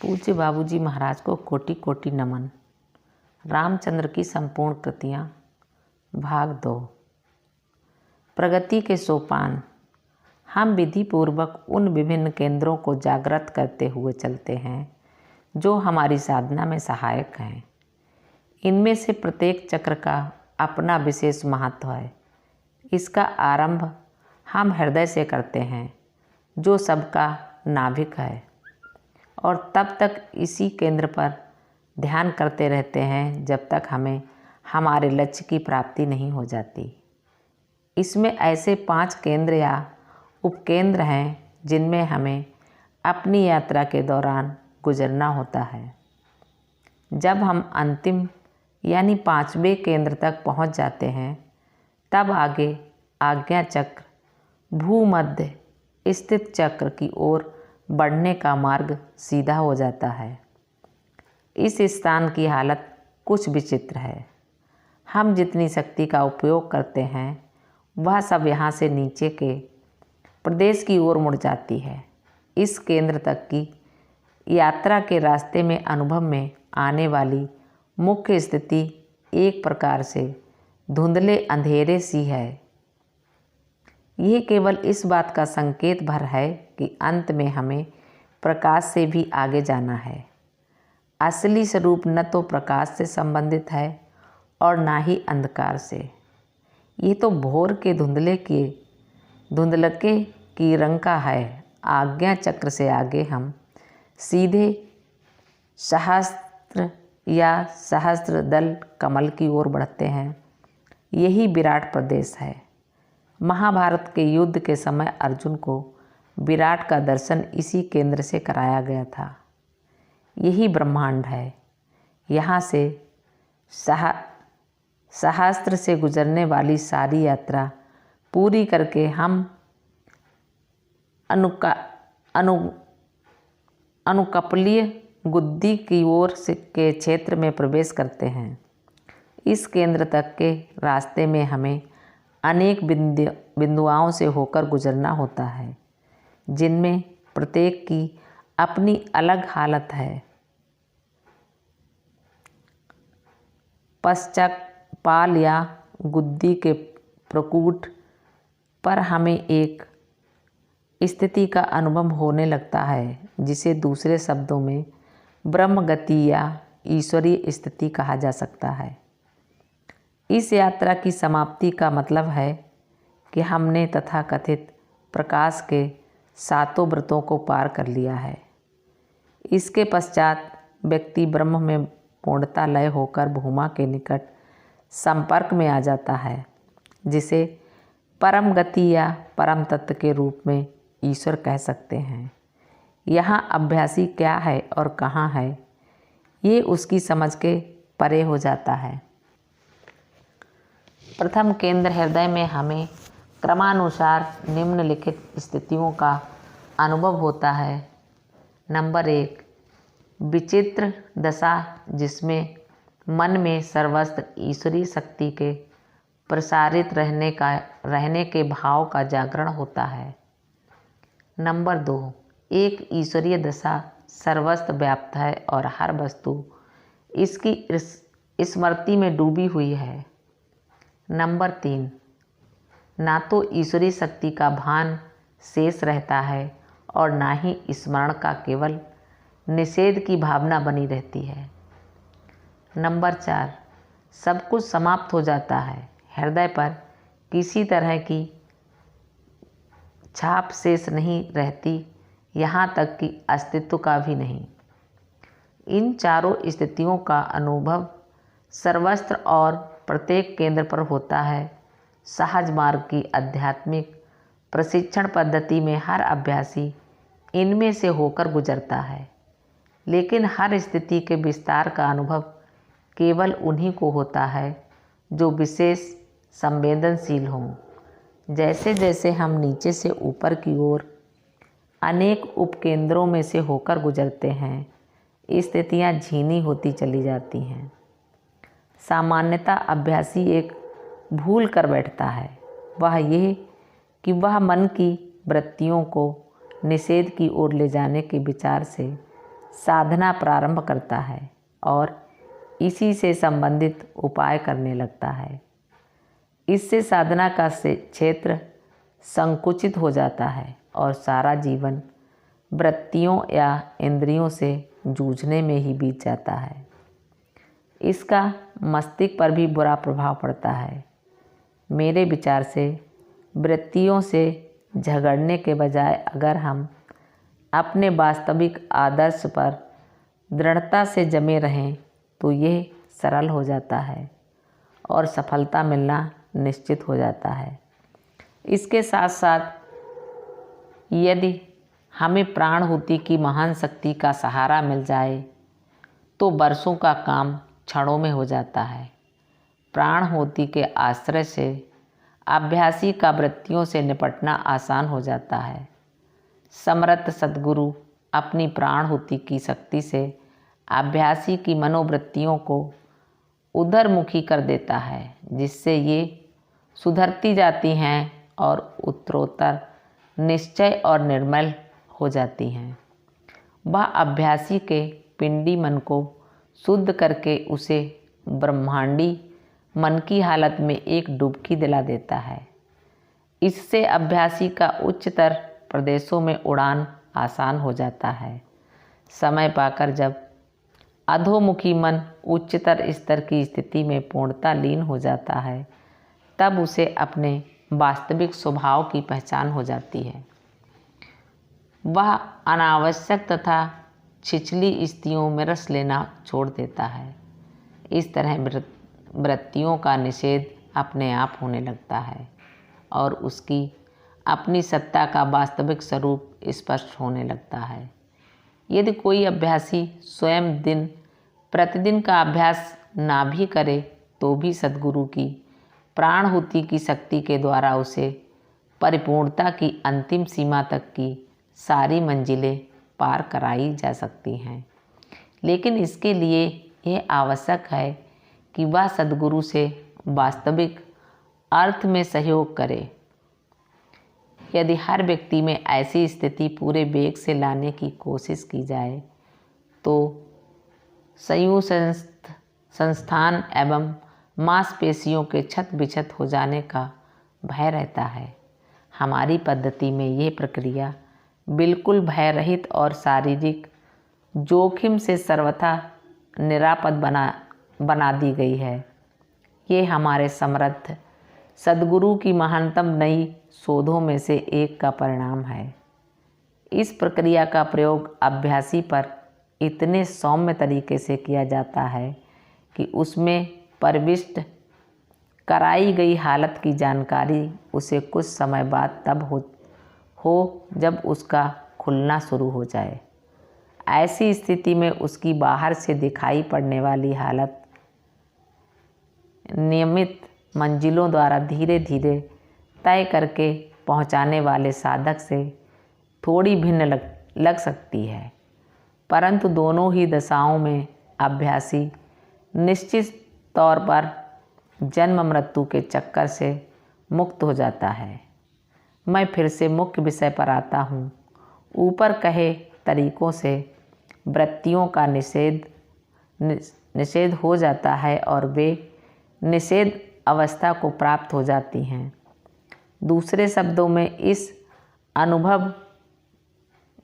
पूज्य बाबूजी महाराज को कोटि कोटि नमन। रामचंद्र की संपूर्ण कृतियाँ भाग 2। प्रगति के सोपान। हम विधि पूर्वक उन विभिन्न केंद्रों को जागृत करते हुए चलते हैं जो हमारी साधना में सहायक हैं। इनमें से प्रत्येक चक्र का अपना विशेष महत्व है। इसका आरंभ हम हृदय से करते हैं जो सबका नाभिक है, और तब तक इसी केंद्र पर ध्यान करते रहते हैं जब तक हमें हमारे लक्ष्य की प्राप्ति नहीं हो जाती। इसमें ऐसे 5 केंद्र या उपकेंद्र हैं जिनमें हमें अपनी यात्रा के दौरान गुजरना होता है। जब हम अंतिम यानी 5वें केंद्र तक पहुंच जाते हैं तब आगे आज्ञा चक्र, भूमध्य स्थित चक्र की ओर बढ़ने का मार्ग सीधा हो जाता है। इस स्थान की हालत कुछ विचित्र है। हम जितनी शक्ति का उपयोग करते हैं वह सब यहाँ से नीचे के प्रदेश की ओर मुड़ जाती है। इस केंद्र तक की यात्रा के रास्ते में अनुभव में आने वाली मुख्य स्थिति एक प्रकार से धुंधले अंधेरे सी है। यह केवल इस बात का संकेत भर है कि अंत में हमें प्रकाश से भी आगे जाना है। असली स्वरूप न तो प्रकाश से संबंधित है और ना ही अंधकार से। ये तो भोर के धुंधलके की रंग का है। आज्ञा चक्र से आगे हम सीधे सहस्त्र या सहस्त्र दल कमल की ओर बढ़ते हैं। यही विराट प्रदेश है। महाभारत के युद्ध के समय अर्जुन को विराट का दर्शन इसी केंद्र से कराया गया था। यही ब्रह्मांड है। यहाँ से सहस्त्र से गुजरने वाली सारी यात्रा पूरी करके हम अनुकपलीय गुद्दी की ओर के क्षेत्र में प्रवेश करते हैं। इस केंद्र तक के रास्ते में हमें अनेक बिंदुओं से होकर गुजरना होता है, जिनमें प्रत्येक की अपनी अलग हालत है। पश्चात पाल या गुद्दी के प्रकूट पर हमें एक स्थिति का अनुभव होने लगता है जिसे दूसरे शब्दों में ब्रह्म गति या ईश्वरीय स्थिति कहा जा सकता है। इस यात्रा की समाप्ति का मतलब है कि हमने तथाकथित प्रकाश के 7 व्रतों को पार कर लिया है। इसके पश्चात व्यक्ति ब्रह्म में पूर्णता लय होकर भूमा के निकट संपर्क में आ जाता है, जिसे परम गति या परम तत्व के रूप में ईश्वर कह सकते हैं। यहाँ अभ्यासी क्या है और कहाँ है, ये उसकी समझ के परे हो जाता है। प्रथम केंद्र हृदय में हमें क्रमानुसार निम्नलिखित स्थितियों का अनुभव होता है। नंबर 1, विचित्र दशा, जिसमें मन में सर्वत्र ईश्वरीय शक्ति के प्रसारित रहने के भाव का जागरण होता है। नंबर 2, एक ईश्वरीय दशा सर्वत्र व्याप्त है और हर वस्तु इसकी स्मृति में डूबी हुई है। नंबर 3, ना तो ईश्वरीय शक्ति का भान शेष रहता है और ना ही स्मरण का केवल निषेध की भावना बनी रहती है। नंबर 4, सब कुछ समाप्त हो जाता है। हृदय पर किसी तरह की छाप शेष नहीं रहती, यहाँ तक कि अस्तित्व का भी नहीं। इन चारों स्थितियों का अनुभव सर्वत्र और प्रत्येक केंद्र पर होता है। सहज मार्ग की आध्यात्मिक प्रशिक्षण पद्धति में हर अभ्यासी इनमें से होकर गुजरता है, लेकिन हर स्थिति के विस्तार का अनुभव केवल उन्हीं को होता है जो विशेष संवेदनशील हों। जैसे जैसे हम नीचे से ऊपर की ओर अनेक उपकेंद्रों में से होकर गुजरते हैं, स्थितियाँ झीनी होती चली जाती हैं। सामान्यतः अभ्यासी एक भूल कर बैठता है, वह यह कि वह मन की वृत्तियों को निषेध की ओर ले जाने के विचार से साधना प्रारंभ करता है और इसी से संबंधित उपाय करने लगता है। इससे साधना का क्षेत्र संकुचित हो जाता है और सारा जीवन वृत्तियों या इंद्रियों से जूझने में ही बीत जाता है। इसका मस्तिष्क पर भी बुरा प्रभाव पड़ता है। मेरे विचार से वृत्तियों से झगड़ने के बजाय अगर हम अपने वास्तविक आदर्श पर दृढ़ता से जमे रहें तो यह सरल हो जाता है और सफलता मिलना निश्चित हो जाता है। इसके साथ साथ यदि हमें प्राणाहुति की महान शक्ति का सहारा मिल जाए तो वर्षों का काम क्षणों में हो जाता है। प्राणाहुति के आश्रय से अभ्यासी का वृत्तियों से निपटना आसान हो जाता है। समर्थ सद्गुरु अपनी प्राणाहुति की शक्ति से अभ्यासी की मनोवृत्तियों को उधरमुखी कर देता है, जिससे ये सुधरती जाती हैं और उत्तरोत्तर निश्चय और निर्मल हो जाती हैं। वह अभ्यासी के पिंडी मन को शुद्ध करके उसे ब्रह्मांडी मन की हालत में एक डुबकी दिला देता है। इससे अभ्यासी का उच्चतर प्रदेशों में उड़ान आसान हो जाता है। समय पाकर जब अधोमुखी मन उच्चतर स्तर की स्थिति में पूर्णता लीन हो जाता है, तब उसे अपने वास्तविक स्वभाव की पहचान हो जाती है। वह अनावश्यक तथा छिछली स्थितियों में रस लेना छोड़ देता है। इस तरह वृत्तियों का निषेध अपने आप होने लगता है और उसकी अपनी सत्ता का वास्तविक स्वरूप स्पष्ट होने लगता है। यदि कोई अभ्यासी स्वयं प्रतिदिन का अभ्यास ना भी करे तो भी सद्गुरु की प्राणाहुति की शक्ति के द्वारा उसे परिपूर्णता की अंतिम सीमा तक की सारी मंजिलें पार कराई जा सकती हैं। लेकिन इसके लिए यह आवश्यक है कि वह सद्गुरु से वास्तविक अर्थ में सहयोग करे। यदि हर व्यक्ति में ऐसी स्थिति पूरे वेग से लाने की कोशिश की जाए तो संस्थान एवं मांसपेशियों के छत बिछत हो जाने का भय रहता है। हमारी पद्धति में यह प्रक्रिया बिल्कुल भय रहित और शारीरिक जोखिम से सर्वथा निरापद बना दी गई है। ये हमारे समर्थ सद्गुरु की महानतम नई शोधों में से एक का परिणाम है। इस प्रक्रिया का प्रयोग अभ्यासी पर इतने सौम्य तरीके से किया जाता है कि उसमें प्रविष्ट कराई गई हालत की जानकारी उसे कुछ समय बाद तब हो जब उसका खुलना शुरू हो जाए। ऐसी स्थिति में उसकी बाहर से दिखाई पड़ने वाली हालत नियमित मंजिलों द्वारा धीरे धीरे तय करके पहुंचाने वाले साधक से थोड़ी भिन्न लग सकती है, परंतु दोनों ही दशाओं में अभ्यासी निश्चित तौर पर जन्म मृत्यु के चक्कर से मुक्त हो जाता है। मैं फिर से मुख्य विषय पर आता हूँ। ऊपर कहे तरीकों से वृत्तियों का निषेध हो जाता है और वे निषेध अवस्था को प्राप्त हो जाती हैं। दूसरे शब्दों में इस अनुभव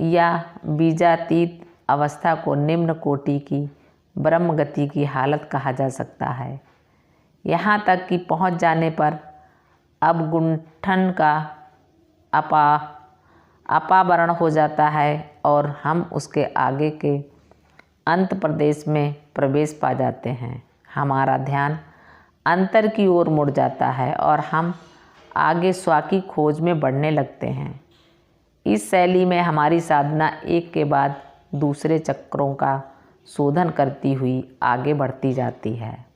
या बीजातीत अवस्था को निम्न कोटि की ब्रह्म गति की हालत कहा जा सकता है। यहाँ तक कि पहुँच जाने पर अवगुंठन का अपावरण हो जाता है और हम उसके आगे के अंत प्रदेश में प्रवेश पा जाते हैं। हमारा ध्यान अंतर की ओर मुड़ जाता है और हम आगे स्व की खोज में बढ़ने लगते हैं। इस शैली में हमारी साधना एक के बाद दूसरे चक्रों का शोधन करती हुई आगे बढ़ती जाती है।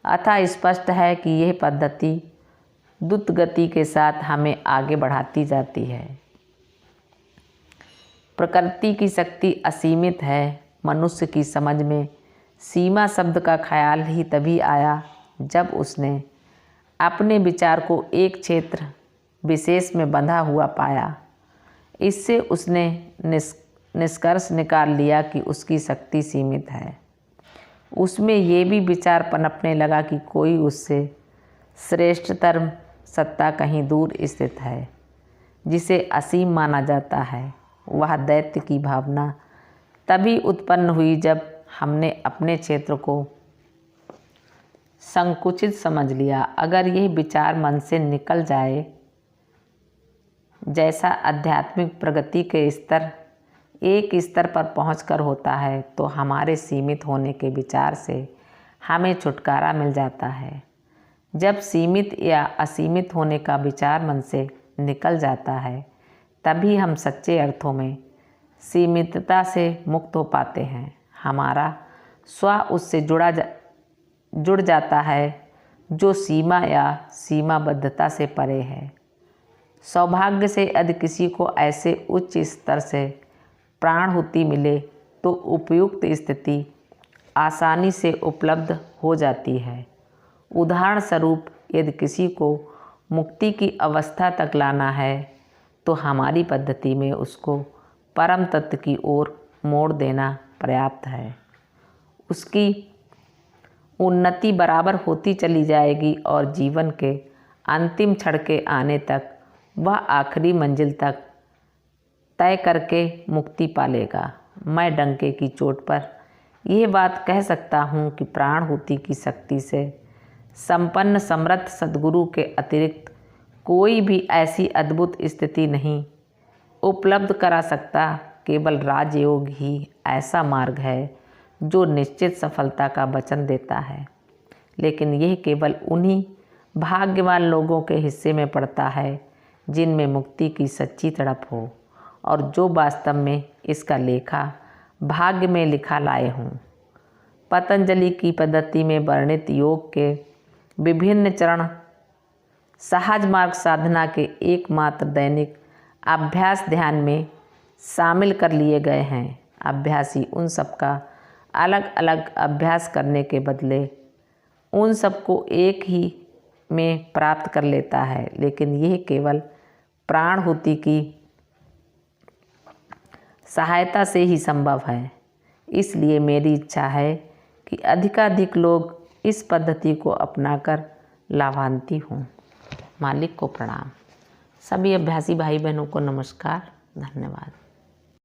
अतः स्पष्ट है कि यह पद्धति द्रुत गति के साथ हमें आगे बढ़ाती जाती है। प्रकृति की शक्ति असीमित है। मनुष्य की समझ में सीमा शब्द का ख्याल ही तभी आया जब उसने अपने विचार को एक क्षेत्र विशेष में बंधा हुआ पाया। इससे उसने निष्कर्ष निकाल लिया कि उसकी शक्ति सीमित है। उसमें ये भी विचार पनपने लगा कि कोई उससे श्रेष्ठतर सत्ता कहीं दूर स्थित है, जिसे असीम माना जाता है। वह दैत्य की भावना तभी उत्पन्न हुई जब हमने अपने क्षेत्र को संकुचित समझ लिया। अगर यह विचार मन से निकल जाए, जैसा आध्यात्मिक प्रगति के स्तर एक स्तर पर पहुंचकर होता है, तो हमारे सीमित होने के विचार से हमें छुटकारा मिल जाता है। जब सीमित या असीमित होने का विचार मन से निकल जाता है, तभी हम सच्चे अर्थों में सीमितता से मुक्त हो पाते हैं। हमारा स्व उससे जुड़ जाता है जो सीमा या सीमाबद्धता से परे है। सौभाग्य से यदि किसी को ऐसे उच्च स्तर से प्राणहुति मिले तो उपयुक्त स्थिति आसानी से उपलब्ध हो जाती है। उदाहरण स्वरूप, यदि किसी को मुक्ति की अवस्था तक लाना है तो हमारी पद्धति में उसको परम तत्व की ओर मोड़ देना पर्याप्त है। उसकी उन्नति बराबर होती चली जाएगी और जीवन के अंतिम क्षण के आने तक वह आखिरी मंजिल तक तय करके मुक्ति पालेगा। मैं डंके की चोट पर यह बात कह सकता हूँ कि प्राणहुति की शक्ति से संपन्न समर्थ सद्गुरु के अतिरिक्त कोई भी ऐसी अद्भुत स्थिति नहीं उपलब्ध करा सकता। केवल राजयोग ही ऐसा मार्ग है जो निश्चित सफलता का वचन देता है, लेकिन यह केवल उन्हीं भाग्यवान लोगों के हिस्से में पड़ता है जिनमें मुक्ति की सच्ची तड़प हो और जो वास्तव में इसका लेखा भाग्य में लिखा लाए हों। पतंजलि की पद्धति में वर्णित योग के विभिन्न चरण सहज मार्ग साधना के एकमात्र दैनिक अभ्यास ध्यान में शामिल कर लिए गए हैं। अभ्यासी उन सबका अलग अलग अभ्यास करने के बदले उन सबको एक ही में प्राप्त कर लेता है, लेकिन यह केवल प्राणहुति की सहायता से ही संभव है। इसलिए मेरी इच्छा है कि अधिकाधिक लोग इस पद्धति को अपनाकर लाभान्वित हों। मालिक को प्रणाम। सभी अभ्यासी भाई बहनों को नमस्कार, धन्यवाद।